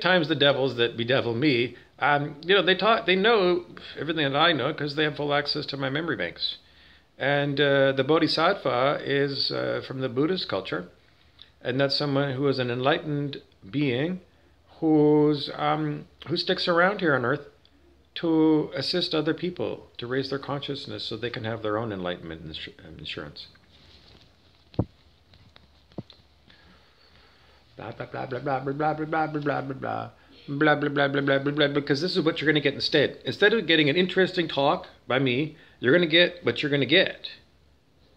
times the devils that bedevil me, they know everything that I know because they have full access to my memory banks. And the Bodhisattva is from the Buddhist culture, and that's someone who is an enlightened being who sticks around here on Earth to assist other people to raise their consciousness so they can have their own enlightenment insurance. Blah blah blah blah blah blah blah blah blah blah blah blah blah blah blah blah blah blah blah. Because this is what you're going to get instead. Instead of getting an interesting talk by me, you're going to get what you're going to get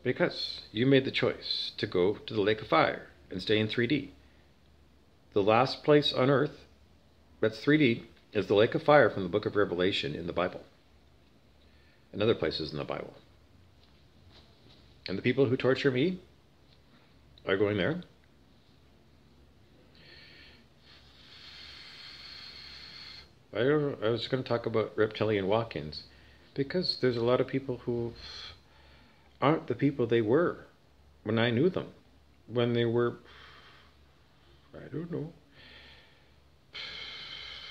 because you made the choice to go to the lake of fire and stay in 3D. The last place on Earth that's 3D is the lake of fire from the book of Revelation in the Bible and other places in the Bible. And the people who torture me are going there. I was going to talk about reptilian walk-ins because there's a lot of people who aren't the people they were when I knew them. When they were, I don't know,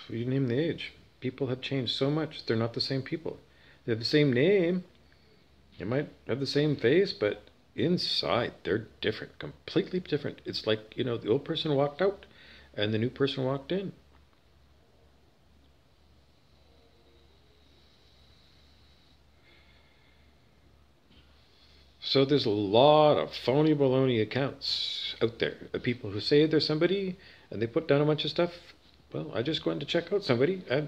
you name the age. People have changed so much. They're not the same people. They have the same name. They might have the same face, but inside they're different, completely different. It's like, the old person walked out and the new person walked in. So there's a lot of phony baloney accounts out there of people who say they're somebody and they put down a bunch of stuff. Well, I just went to check out somebody and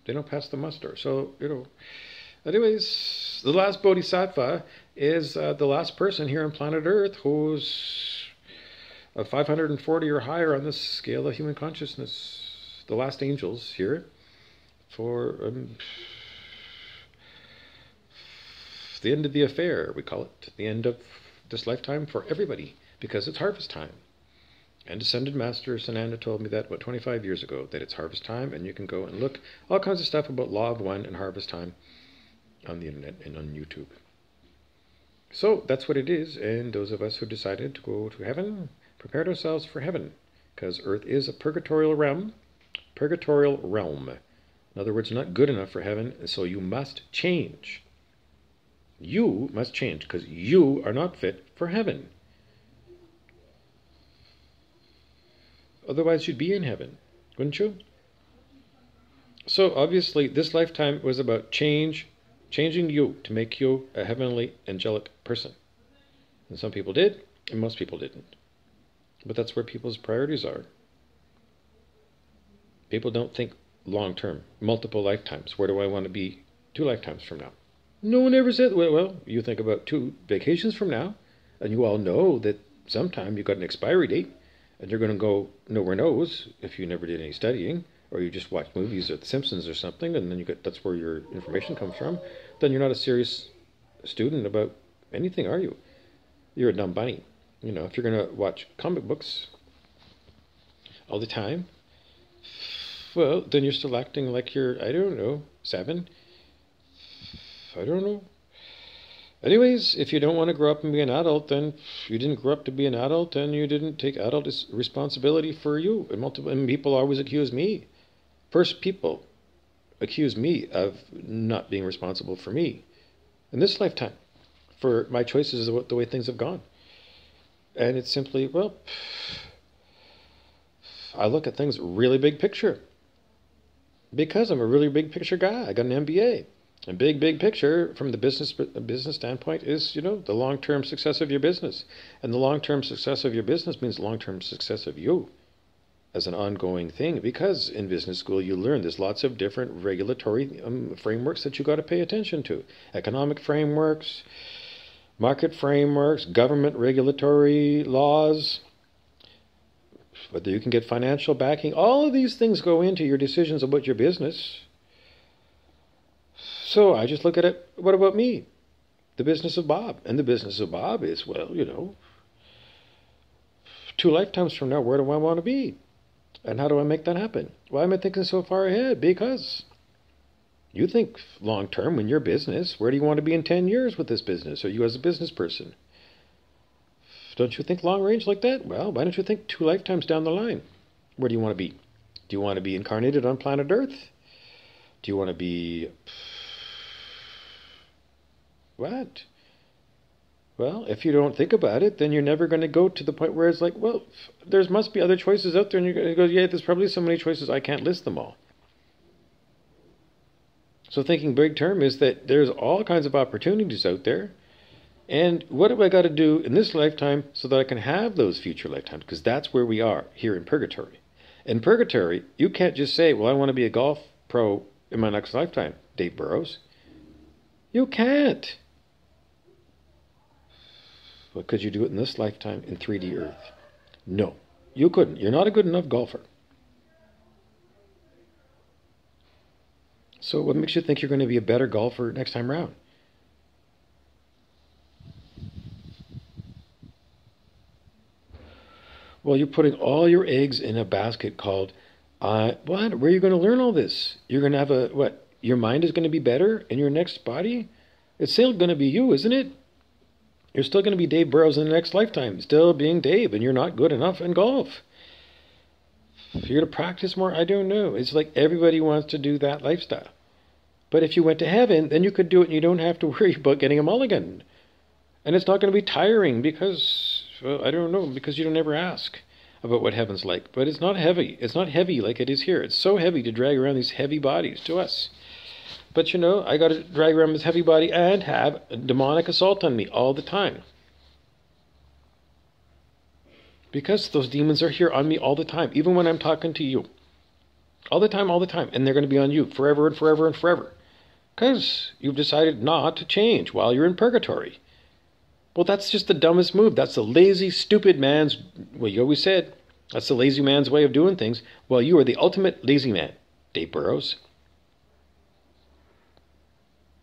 they don't pass the muster. So, anyways, the last Bodhisattva is the last person here on planet Earth who's 540 or higher on this scale of human consciousness. The last angels here for the end of the affair, we call it. The end of this lifetime for everybody, because it's harvest time. And Ascended Master Sananda told me that about 25 years ago, that it's harvest time, and you can go and look all kinds of stuff about Law of One and harvest time on the internet and on YouTube. So that's what it is, and those of us who decided to go to heaven prepared ourselves for heaven, because Earth is a purgatorial realm. In other words, not good enough for heaven, and so you must change. You must change because you are not fit for heaven. Otherwise, you'd be in heaven, wouldn't you? So obviously, this lifetime was about changing you to make you a heavenly, angelic person. And some people did, and most people didn't. But that's where people's priorities are. People don't think long-term, multiple lifetimes. Where do I want to be 2 lifetimes from now? No one ever said, well, you think about 2 vacations from now, and you all know that sometime you've got an expiry date, and you're going to go nowhere knows if you never did any studying, or you just watch movies or The Simpsons or something, and then that's where your information comes from. Then you're not a serious student about anything, are you? You're a dumb bunny. If you're going to watch comic books all the time, well, then you're still acting like you're, 7. I don't know. Anyways, if you don't want to grow up and be an adult, then you didn't grow up to be an adult, and you didn't take adult responsibility for you. And people always accuse me. First, people accuse me of not being responsible for me in this lifetime, for my choices about the way things have gone. And it's simply, I look at things really big picture. Because I'm a really big picture guy. I got an MBA. A big picture from the business standpoint is, the long-term success of your business. And the long-term success of your business means long-term success of you as an ongoing thing. Because in business school you learn there's lots of different regulatory frameworks that you got to pay attention to. Economic frameworks, market frameworks, government regulatory laws, whether you can get financial backing. All of these things go into your decisions about your business. So I just look at it, what about me? The business of Bob. And the business of Bob is, 2 lifetimes from now, where do I want to be? And how do I make that happen? Why am I thinking so far ahead? Because you think long term when you're business, where do you want to be in 10 years with this business, or you as a business person? Don't you think long range like that? Well, why don't you think 2 lifetimes down the line? Where do you want to be? Do you want to be incarnated on planet Earth? Do you want to be... What? Well, if you don't think about it, then you're never going to go to the point where it's like, well, there must be other choices out there. And you're going to go, yeah, there's probably so many choices, I can't list them all. So thinking big term is that there's all kinds of opportunities out there. And what have I got to do in this lifetime so that I can have those future lifetimes? Because that's where we are here in purgatory. In purgatory, you can't just say, well, I want to be a golf pro in my next lifetime, Dave Burrows. You can't. But could you do it in this lifetime in 3D Earth? No, you couldn't. You're not a good enough golfer. So what makes you think you're going to be a better golfer next time around? Well, you're putting all your eggs in a basket called, what? Where are you going to learn all this? You're going to have a, what? Your mind is going to be better in your next body? It's still going to be you, isn't it? You're still going to be Dave Burrows in the next lifetime, still being Dave, and you're not good enough in golf. If you're going to practice more, I don't know. It's like everybody wants to do that lifestyle. But if you went to heaven, then you could do it and you don't have to worry about getting a mulligan. And it's not going to be tiring because, well, I don't know, because you don't ever ask about what heaven's like. But it's not heavy. It's not heavy like it is here. It's so heavy to drag around these heavy bodies to us. But you know, I got to drag around this heavy body and have a demonic assault on me all the time. Because those demons are here on me all the time, even when I'm talking to you. All the time, all the time. And they're going to be on you forever and forever and forever. Because you've decided not to change while you're in purgatory. Well, that's just the dumbest move. That's the lazy, stupid man's, well, you always said, that's the lazy man's way of doing things. Well, you are the ultimate lazy man, Dave Burrows.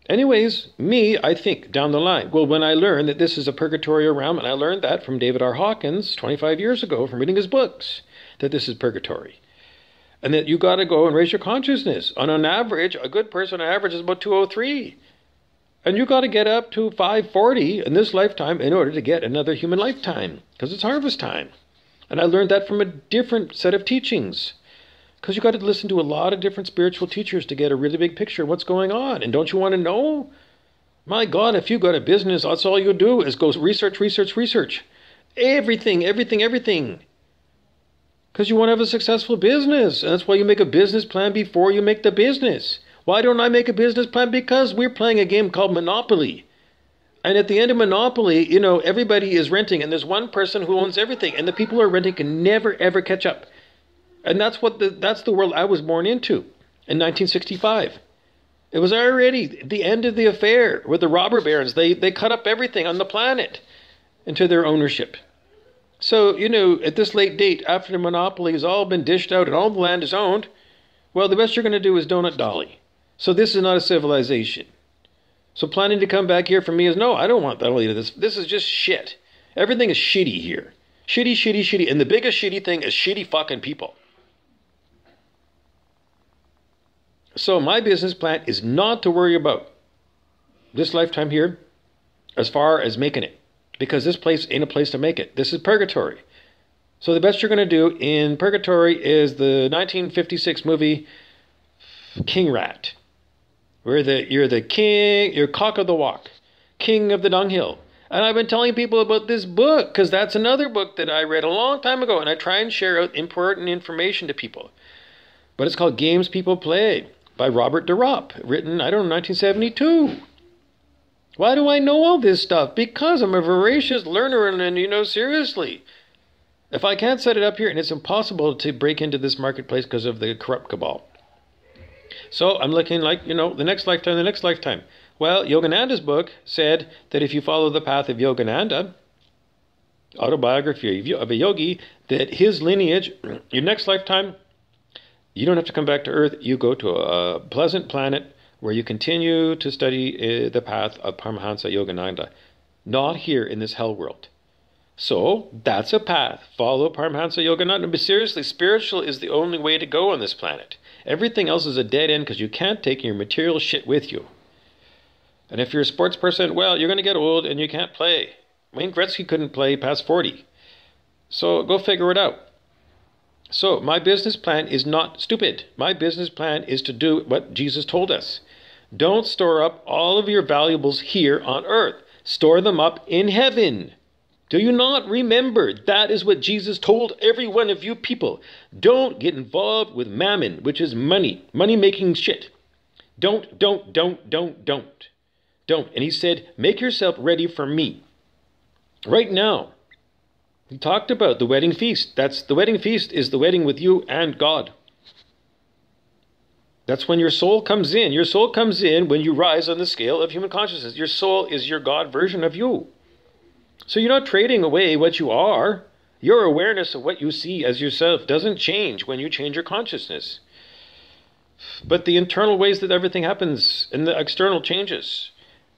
Anyways, me, I think, down the line, well, when I learned that this is a purgatorial realm, and I learned that from David R. Hawkins 25 years ago from reading his books, that this is purgatory. And that you got to go and raise your consciousness. On an average, a good person on average is about 203. And you got to get up to 540 in this lifetime in order to get another human lifetime, because it's harvest time. And I learned that from a different set of teachings. Because you got to listen to a lot of different spiritual teachers to get a really big picture of what's going on. And don't you want to know? My God, if you got a business, that's all you do is go research, research, research. Everything, everything, everything. Because you want to have a successful business. And that's why you make a business plan before you make the business. Why don't I make a business plan? Because we're playing a game called Monopoly. And at the end of Monopoly, you know, everybody is renting. And there's one person who owns everything. And the people who are renting can never, ever catch up. And that's the world I was born into in 1965. It was already the end of the affair with the robber barons. They cut up everything on the planet into their ownership. So, you know, at this late date, after the monopoly has all been dished out and all the land is owned, well, the best you're going to do is Donut Dolly. So this is not a civilization. So planning to come back here for me is, no, I don't want that. This is just shit. Everything is shitty here. Shitty, shitty, shitty. And the biggest shitty thing is shitty fucking people. So my business plan is not to worry about this lifetime here as far as making it. Because this place ain't a place to make it. This is purgatory. So the best you're going to do in purgatory is the 1956 movie King Rat. Where you're the king, you're cock of the walk. King of the dunghill. And I've been telling people about this book because that's another book that I read a long time ago. And I try and share out important information to people. But it's called Games People Play by Robert de Ropp. Written, 1972. Why do I know all this stuff? Because I'm a voracious learner and seriously. If I can't set it up here, and it's impossible to break into this marketplace because of the corrupt cabal. So I'm looking like, the next lifetime. Well, Yogananda's book said that if you follow the path of Yogananda, autobiography of a yogi, that his lineage, your next lifetime, you don't have to come back to Earth. You go to a pleasant planet where you continue to study the path of Paramahansa Yogananda, not here in this hell world. So that's a path. Follow Paramahansa Yogananda. But seriously, spiritual is the only way to go on this planet. Everything else is a dead end because you can't take your material shit with you. And if you're a sports person, well, you're going to get old and you can't play. Wayne Gretzky couldn't play past 40. So go figure it out. So my business plan is not stupid. My business plan is to do what Jesus told us. Don't store up all of your valuables here on earth. Store them up in heaven. Do you not remember? That is what Jesus told every one of you people. Don't get involved with mammon, which is money making shit. Don't. And he said, make yourself ready for me. Right now, he talked about the wedding feast. The wedding feast is the wedding with you and God. That's when your soul comes in. Your soul comes in when you rise on the scale of human consciousness. Your soul is your God version of you. So you're not trading away what you are. Your awareness of what you see as yourself doesn't change when you change your consciousness. But the internal ways that everything happens and the external changes.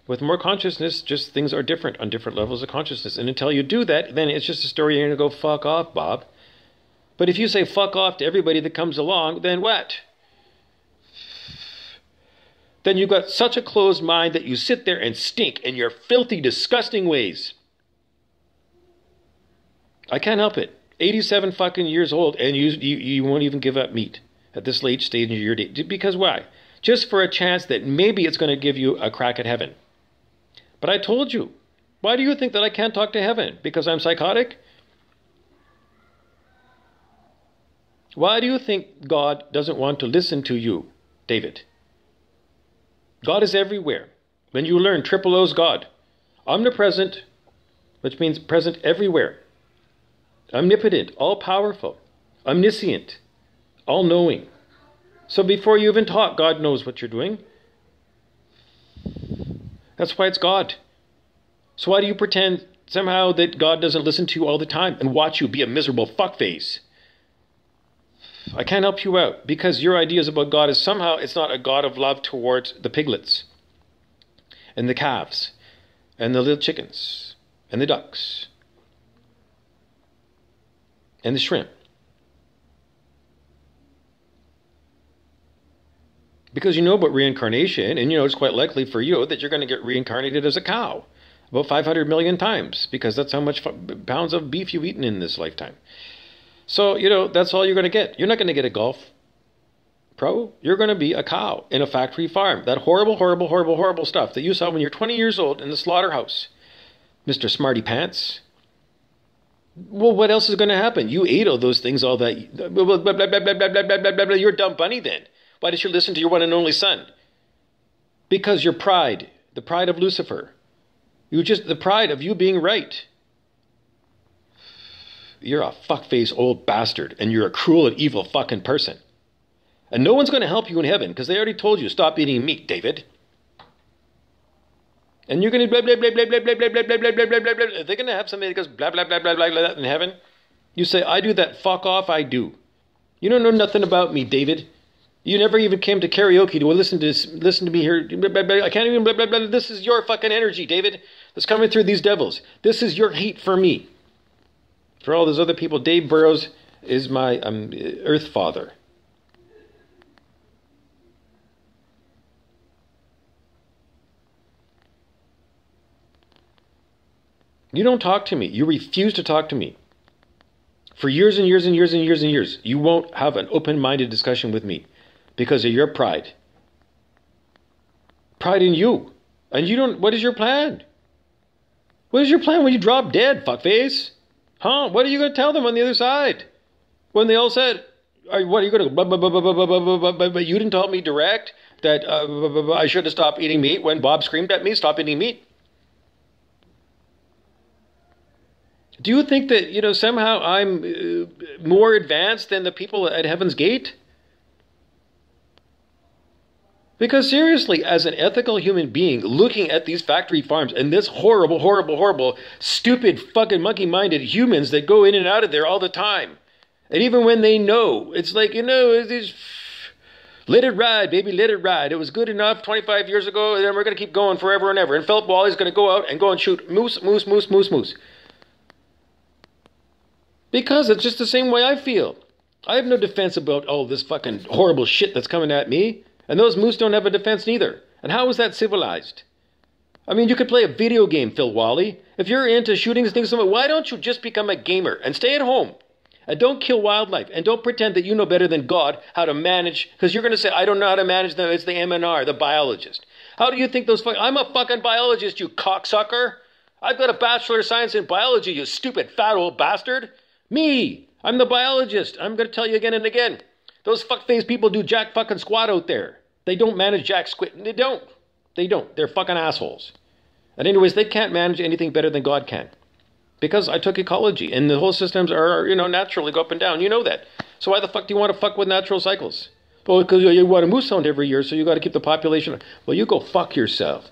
With more consciousness, just things are different on different levels of consciousness. And until you do that, then it's just a story you're going to go, fuck off, Bob. But if you say fuck off to everybody that comes along, then what? Then you've got such a closed mind that you sit there and stink in your filthy, disgusting ways. I can't help it. 87 fucking years old, and you won't even give up meat at this late stage of your day. Because why? Just for a chance that maybe it's going to give you a crack at heaven. But I told you. Why do you think that I can't talk to heaven? Because I'm psychotic? Why do you think God doesn't want to listen to you, David? God is everywhere. When you learn triple O's God, omnipresent, which means present everywhere. Omnipotent, all-powerful, omniscient, all-knowing. So before you even talk, God knows what you're doing. That's why it's God. So why do you pretend somehow that God doesn't listen to you all the time and watch you be a miserable fuckface? I can't help you out because your ideas about God is somehow it's not a God of love towards the piglets and the calves and the little chickens and the ducks and the shrimp. Because you know about reincarnation, and you know it's quite likely for you that you're going to get reincarnated as a cow about 500 million times, because that's how much pounds of beef you've eaten in this lifetime. So, you know, that's all you're going to get. You're not going to get a golf pro. You're going to be a cow in a factory farm. That horrible stuff that you saw when you're 20 years old in the slaughterhouse, Mr. Smarty Pants. Well, what else is going to happen? You ate all those things, all that. You're a dumb bunny then. Why did you listen to your one and only son? Because your pride, the pride of Lucifer. The pride of you being right. You're a fuckface old bastard, and you're a cruel and evil fucking person. And no one's going to help you in heaven, because they already told you, stop eating meat, David. And you're going to blah, blah, blah, blah, blah, blah, blah, blah, blah, blah, blah, blah, blah. Are they going to have somebody that goes blah, blah, blah, blah, blah, blah in heaven? You say, I do that, fuck off, I do. You don't know nothing about me, David. You never even came to karaoke to listen to me here. I can't even blah, blah, blah. This is your fucking energy, David, that's coming through these devils. This is your heat for me. For all those other people, Dave Burrows is my earth father. You don't talk to me. You refuse to talk to me. For years and years and years and years and years, you won't have an open-minded discussion with me because of your pride. Pride in you. And you don't, what is your plan? What is your plan when you drop dead, fuckface? Huh? What are you going to tell them on the other side? When they all said, what are you going to, but you didn't tell me direct that I should have stopped eating meat when Bob screamed at me, stop eating meat? Do you think that, you know, somehow I'm more advanced than the people at Heaven's Gate? Because seriously, as an ethical human being looking at these factory farms and this horrible, stupid, fucking monkey-minded humans that go in and out of there all the time. And even when they know, it's like, you know, it's let it ride, baby, let it ride. It was good enough 25 years ago, and then we're going to keep going forever and ever. And Philip Walley's going to go out and go and shoot moose. Because it's just the same way I feel. I have no defense about all this fucking horrible shit that's coming at me. And those moose don't have a defense neither. And how is that civilized? I mean, you could play a video game, Phil Wally. If you're into shooting things, why don't you just become a gamer and stay at home And don't kill wildlife. And don't pretend that you know better than God how to manage, because you're going to say, I don't know how to manage them. It's the MNR, the biologist. How do you think those I'm a fucking biologist, you cocksucker. I've got a Bachelor of Science in Biology, you stupid fat old bastard. Me, I'm the biologist. I'm going to tell you again and again. Those fuckface people do jack fucking squat out there. They don't manage jack squat. They don't. They don't. They're fucking assholes. And anyways, they can't manage anything better than God can. Because I took ecology, and the whole systems are, naturally go up and down. You know that. So why the fuck do you want to fuck with natural cycles? Well, because you want a moose hunt every year, so you got to keep the population. Well, you go fuck yourself.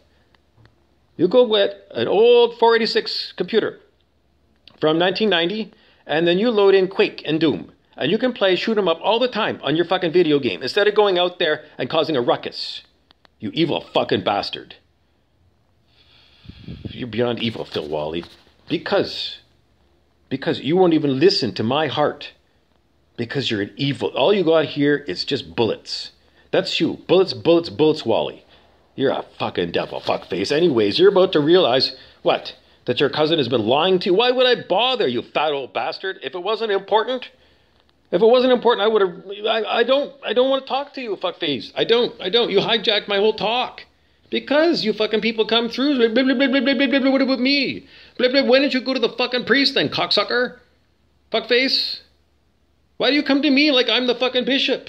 You go get an old 486 computer from 1990, and then you load in Quake and Doom. And you can play shoot 'em up all the time on your fucking video game, instead of going out there and causing a ruckus. You evil fucking bastard. You're beyond evil, Phil Wally. Because you won't even listen to my heart. Because you're an evil. All you got here is just bullets. That's you. Bullets, bullets, bullets, Wally. You're a fucking devil, fuckface. Anyways, you're about to realize, what? That your cousin has been lying to you? Why would I bother, you fat old bastard? If it wasn't important? If it wasn't important, I would have... I don't want to talk to you, fuckface. I don't. You hijacked my whole talk. Because you fucking people come through. Blah, blah, blah, blah, blah, blah, blah, what about me? Blah, blah, why didn't you go to the fucking priest then, cocksucker? Fuckface? Why do you come to me like I'm the fucking bishop?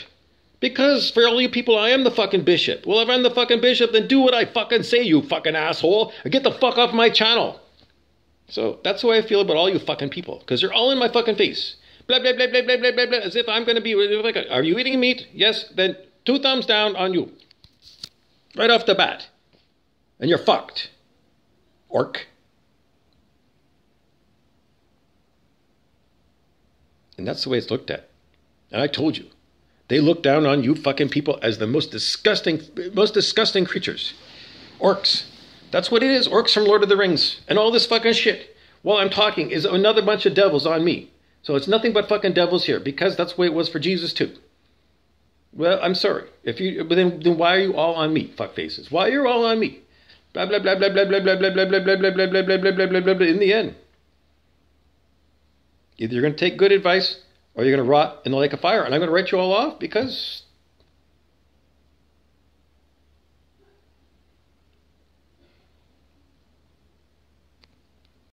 Because for all you people, I am the fucking bishop. Well, if I'm the fucking bishop, then do what I fucking say, you fucking asshole. Or get the fuck off my channel. So that's the way I feel about all you fucking people. Because you're all in my fucking face. Blah, blah, blah, blah, blah, blah, blah, blah. As if I'm going to be... Are you eating meat? Yes. Then 2 thumbs down on you. Right off the bat. And you're fucked. Orc. And that's the way it's looked at. And I told you. They look down on you fucking people as the most disgusting creatures. Orcs. That's what it is. Orcs from Lord of the Rings. And all this fucking shit. While I'm talking is another bunch of devils on me. So it's nothing but fucking devils here. Because that's the way it was for Jesus too. Well, I'm sorry. But then why are you all on me, fuckfaces? Why are you all on me? Blah, blah, blah, blah, blah, blah, blah, blah, blah, blah, blah, blah, blah, blah, blah, blah, blah, blah, blah, in the end. Either you're going to take good advice or you're going to rot in the lake of fire. And I'm going to write you all off because